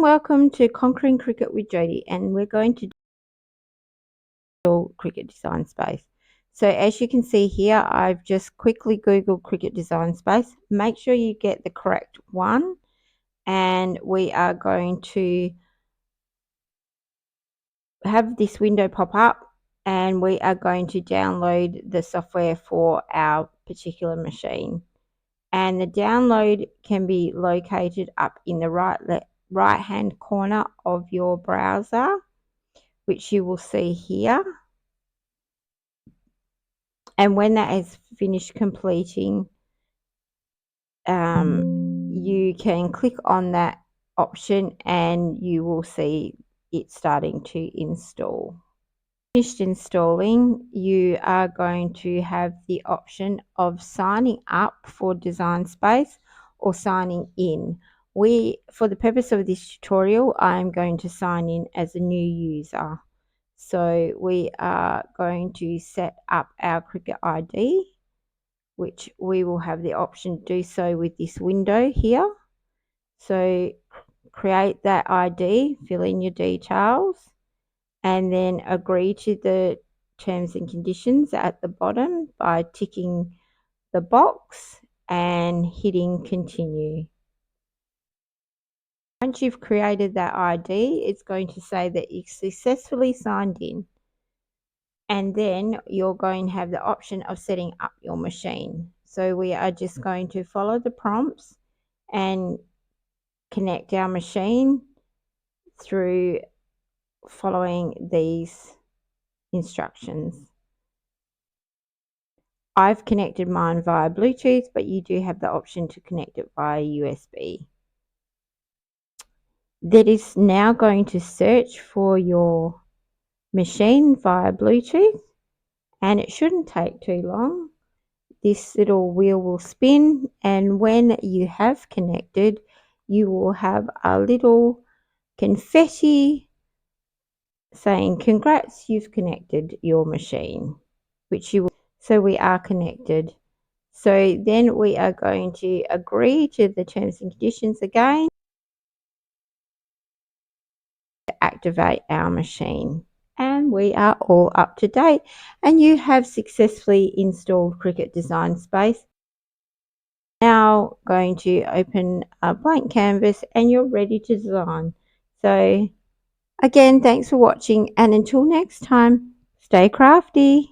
welcome to Conquering Cricut with Jodie, and we're going to do Cricut Design Space. So as you can see here, I've just quickly Googled Cricut Design Space. Make sure you get the correct one, and we are going to have this window pop up, and we are going to download the software for our particular machine. And the download can be located up in the right hand corner of your browser, which you will see here. And when that is finished completing, you can click on that option and you will see it starting to install. Finished installing, you are going to have the option of signing up for Design Space or signing in. For the purpose of this tutorial, I am going to sign in as a new user. So we are going to set up our Cricut ID, which we will have the option to do so with this window here. So create that ID, fill in your details, and then agree to the terms and conditions at the bottom by ticking the box and hitting continue. Once you've created that ID, it's going to say that you successfully signed in. And then you're going to have the option of setting up your machine. So we are just going to follow the prompts and connect our machine through following these instructions. I've connected mine via Bluetooth, but you do have the option to connect it via USB. That is now going to search for your machine via Bluetooth, and it shouldn't take too long. This little wheel will spin, and when you have connected, you will have a little confetti saying congrats, you've connected your machine, which you will. So we are connected. So then we are going to agree to the terms and conditions again to activate our machine. And we are all up to date, and you have successfully installed Cricut Design Space. Now going to open a blank canvas and you're ready to design. So again, thanks for watching, and until next time, stay crafty.